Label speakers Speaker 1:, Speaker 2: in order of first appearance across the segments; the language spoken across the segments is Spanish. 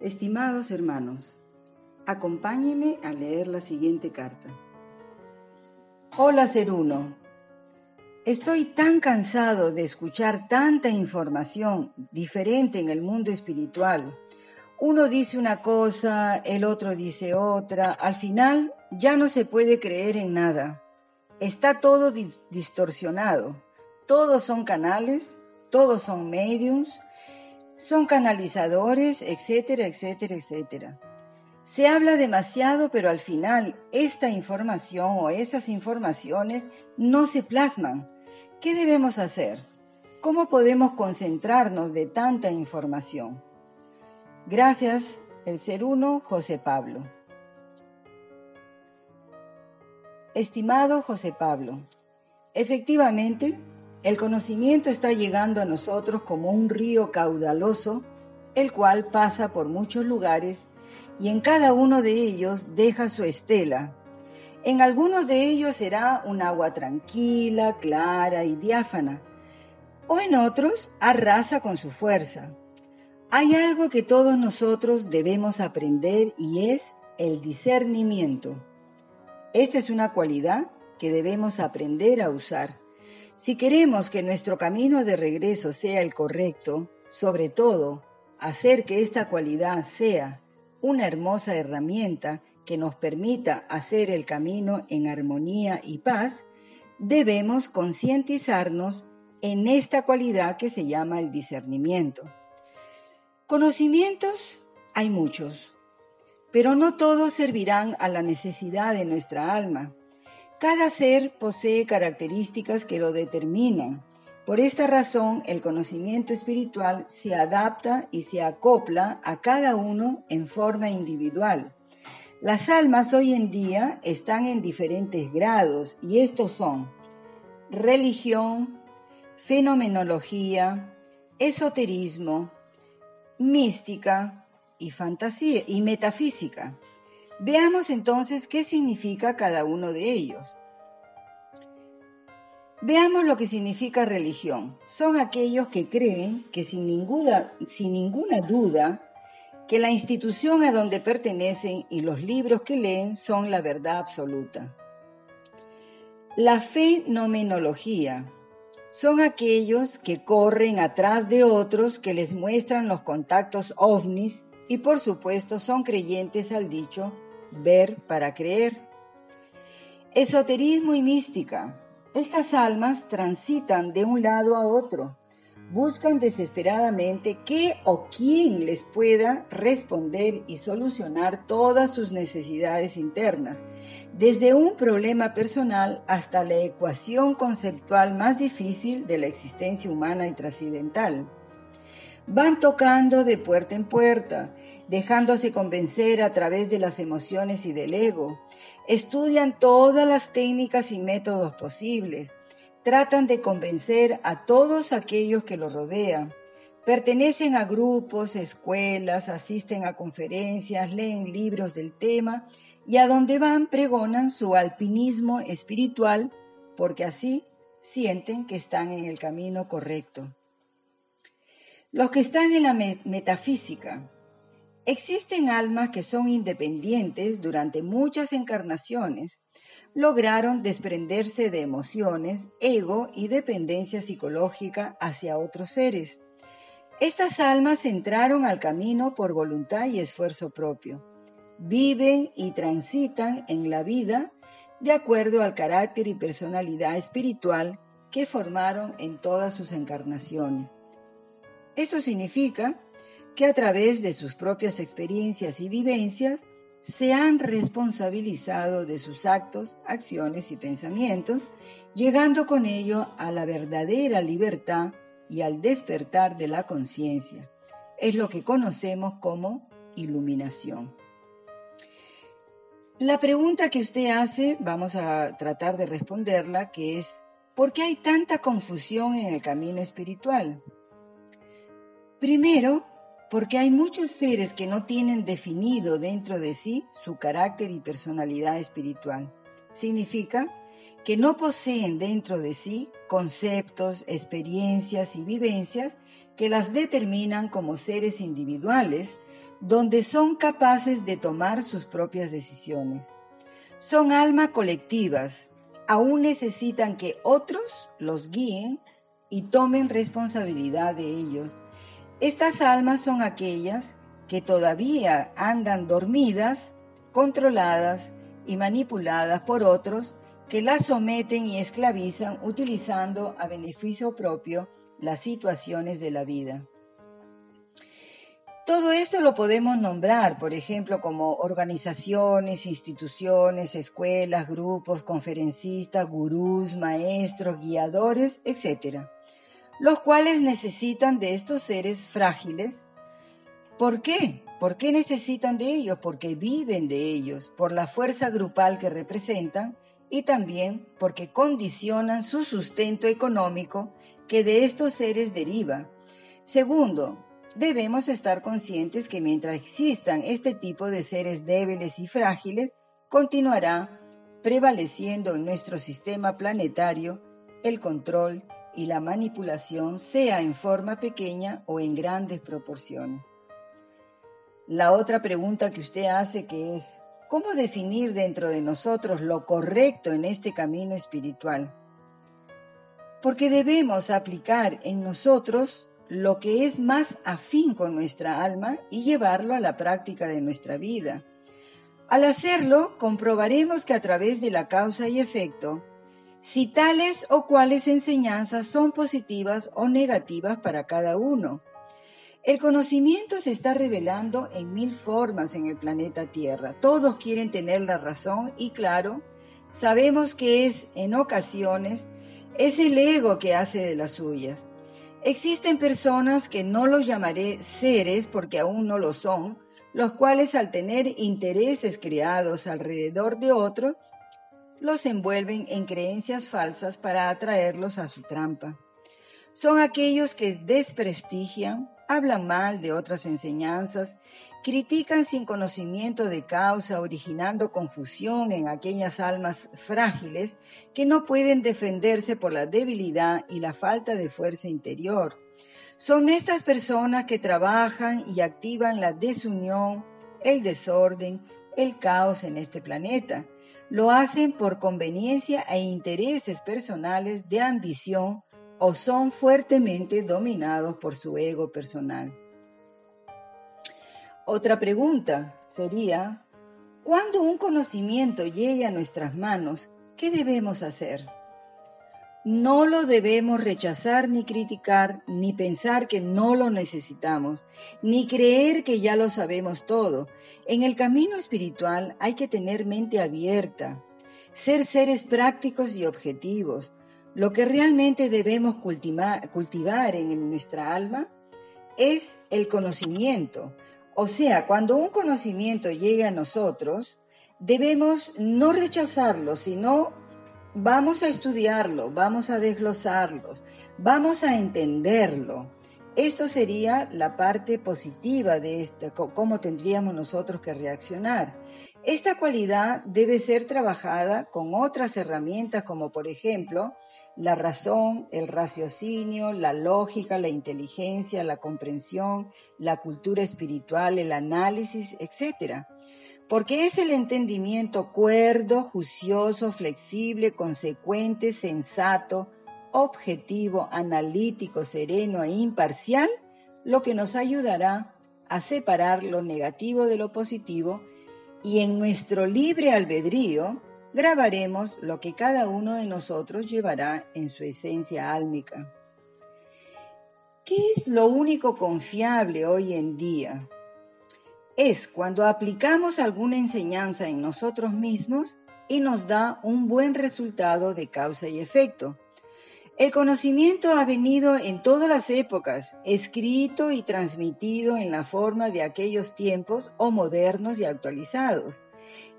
Speaker 1: Estimados hermanos, acompáñenme a leer la siguiente carta. Hola Ser Uno, estoy tan cansado de escuchar tanta información diferente en el mundo espiritual. Uno dice una cosa, el otro dice otra. Al final ya no se puede creer en nada. Está todo distorsionado. Todos son canales, todos son mediums, son canalizadores, etcétera, etcétera, etcétera. Se habla demasiado, pero al final esta información o esas informaciones no se plasman. ¿Qué debemos hacer? ¿Cómo podemos concentrarnos de tanta información? Gracias, el Ser Uno, José Pablo. Estimado José Pablo, efectivamente, el conocimiento está llegando a nosotros como un río caudaloso, el cual pasa por muchos lugares y en cada uno de ellos deja su estela. En algunos de ellos será un agua tranquila, clara y diáfana, o en otros arrasa con su fuerza. Hay algo que todos nosotros debemos aprender y es el discernimiento. Esta es una cualidad que debemos aprender a usar. Si queremos que nuestro camino de regreso sea el correcto, sobre todo, hacer que esta cualidad sea una hermosa herramienta que nos permita hacer el camino en armonía y paz, debemos concientizarnos en esta cualidad que se llama el discernimiento. Conocimientos hay muchos, pero no todos servirán a la necesidad de nuestra alma. Cada ser posee características que lo determinan. Por esta razón, el conocimiento espiritual se adapta y se acopla a cada uno en forma individual. Las almas hoy en día están en diferentes grados y estos son religión, fenomenología, esoterismo, mística y fantasía y metafísica. Veamos entonces qué significa cada uno de ellos. Veamos lo que significa religión. Son aquellos que creen que sin ninguna duda que la institución a donde pertenecen y los libros que leen son la verdad absoluta. La fenomenología son aquellos que corren atrás de otros que les muestran los contactos ovnis y por supuesto son creyentes al dicho ver para creer. Esoterismo y mística. Estas almas transitan de un lado a otro. Buscan desesperadamente qué o quién les pueda responder y solucionar todas sus necesidades internas, desde un problema personal hasta la ecuación conceptual más difícil de la existencia humana y trascendental. Van tocando de puerta en puerta, dejándose convencer a través de las emociones y del ego. Estudian todas las técnicas y métodos posibles. Tratan de convencer a todos aquellos que los rodean. Pertenecen a grupos, escuelas, asisten a conferencias, leen libros del tema y a donde van pregonan su alpinismo espiritual porque así sienten que están en el camino correcto. Los que están en la metafísica. Existen almas que son independientes durante muchas encarnaciones. Lograron desprenderse de emociones, ego y dependencia psicológica hacia otros seres. Estas almas entraron al camino por voluntad y esfuerzo propio. Viven y transitan en la vida de acuerdo al carácter y personalidad espiritual que formaron en todas sus encarnaciones. Eso significa que a través de sus propias experiencias y vivencias se han responsabilizado de sus actos, acciones y pensamientos, llegando con ello a la verdadera libertad y al despertar de la conciencia. Es lo que conocemos como iluminación. La pregunta que usted hace, vamos a tratar de responderla, que es, ¿por qué hay tanta confusión en el camino espiritual? Primero, porque hay muchos seres que no tienen definido dentro de sí su carácter y personalidad espiritual. Significa que no poseen dentro de sí conceptos, experiencias y vivencias que las determinan como seres individuales, donde son capaces de tomar sus propias decisiones. Son almas colectivas, aún necesitan que otros los guíen y tomen responsabilidad de ellos. Estas almas son aquellas que todavía andan dormidas, controladas y manipuladas por otros que las someten y esclavizan utilizando a beneficio propio las situaciones de la vida. Todo esto lo podemos nombrar, por ejemplo, como organizaciones, instituciones, escuelas, grupos, conferencistas, gurús, maestros, guiadores, etc., los cuales necesitan de estos seres frágiles. ¿Por qué? ¿Por qué necesitan de ellos? Porque viven de ellos, por la fuerza grupal que representan y también porque condicionan su sustento económico que de estos seres deriva. Segundo, debemos estar conscientes que mientras existan este tipo de seres débiles y frágiles, continuará prevaleciendo en nuestro sistema planetario el control y la manipulación, sea en forma pequeña o en grandes proporciones. La otra pregunta que usted hace, que es, ¿cómo definir dentro de nosotros lo correcto en este camino espiritual? Porque debemos aplicar en nosotros lo que es más afín con nuestra alma y llevarlo a la práctica de nuestra vida. Al hacerlo, comprobaremos que a través de la causa y efecto, si tales o cuales enseñanzas son positivas o negativas para cada uno. El conocimiento se está revelando en 1000 formas en el planeta Tierra. Todos quieren tener la razón y claro, sabemos que en ocasiones es el ego que hace de las suyas. Existen personas que no los llamaré seres porque aún no lo son, los cuales al tener intereses creados alrededor de otro, los envuelven en creencias falsas para atraerlos a su trampa. Son aquellos que desprestigian, hablan mal de otras enseñanzas, critican sin conocimiento de causa, originando confusión en aquellas almas frágiles que no pueden defenderse por la debilidad y la falta de fuerza interior. Son estas personas que trabajan y activan la desunión, el desorden, el caos en este planeta. Lo hacen por conveniencia e intereses personales de ambición o son fuertemente dominados por su ego personal. Otra pregunta sería, cuando un conocimiento llegue a nuestras manos, ¿qué debemos hacer? No lo debemos rechazar ni criticar, ni pensar que no lo necesitamos, ni creer que ya lo sabemos todo. En el camino espiritual hay que tener mente abierta, ser seres prácticos y objetivos. Lo que realmente debemos cultivar en nuestra alma es el conocimiento. O sea, cuando un conocimiento llegue a nosotros, debemos no rechazarlo, sino vamos a estudiarlo, vamos a desglosarlo, vamos a entenderlo. Esto sería la parte positiva de esto, cómo tendríamos nosotros que reaccionar. Esta cualidad debe ser trabajada con otras herramientas como por ejemplo la razón, el raciocinio, la lógica, la inteligencia, la comprensión, la cultura espiritual, el análisis, etc. Porque es el entendimiento cuerdo, juicioso, flexible, consecuente, sensato, objetivo, analítico, sereno e imparcial lo que nos ayudará a separar lo negativo de lo positivo y en nuestro libre albedrío grabaremos lo que cada uno de nosotros llevará en su esencia álmica. ¿Qué es lo único confiable hoy en día? Es cuando aplicamos alguna enseñanza en nosotros mismos y nos da un buen resultado de causa y efecto. El conocimiento ha venido en todas las épocas, escrito y transmitido en la forma de aquellos tiempos o modernos y actualizados.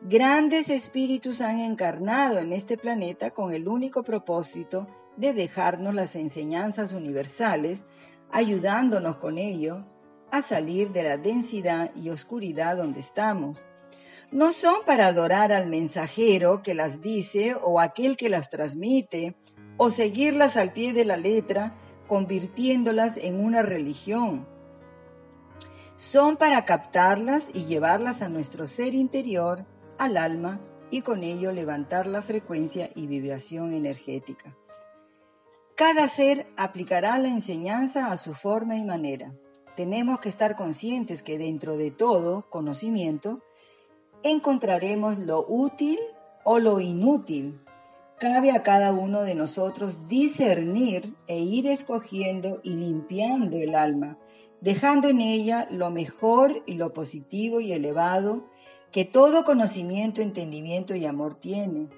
Speaker 1: Grandes espíritus han encarnado en este planeta con el único propósito de dejarnos las enseñanzas universales, ayudándonos con ello a salir de la densidad y oscuridad donde estamos. No son para adorar al mensajero que las dice o aquel que las transmite, o seguirlas al pie de la letra, convirtiéndolas en una religión. son para captarlas y llevarlas a nuestro ser interior, al alma, y con ello levantar la frecuencia y vibración energética. Cada ser aplicará la enseñanza a su forma y manera. Tenemos que estar conscientes que dentro de todo conocimiento encontraremos lo útil o lo inútil. Cabe a cada uno de nosotros discernir e ir escogiendo y limpiando el alma, dejando en ella lo mejor y lo positivo y elevado que todo conocimiento, entendimiento y amor tiene.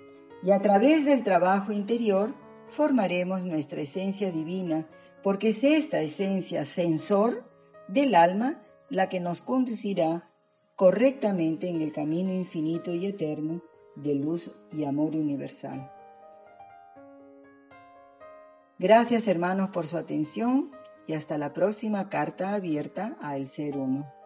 Speaker 1: Y a través del trabajo interior formaremos nuestra esencia divina, porque es esta esencia sensor del alma la que nos conducirá correctamente en el camino infinito y eterno de luz y amor universal. Gracias, hermanos, por su atención y hasta la próxima carta abierta a El Ser Uno.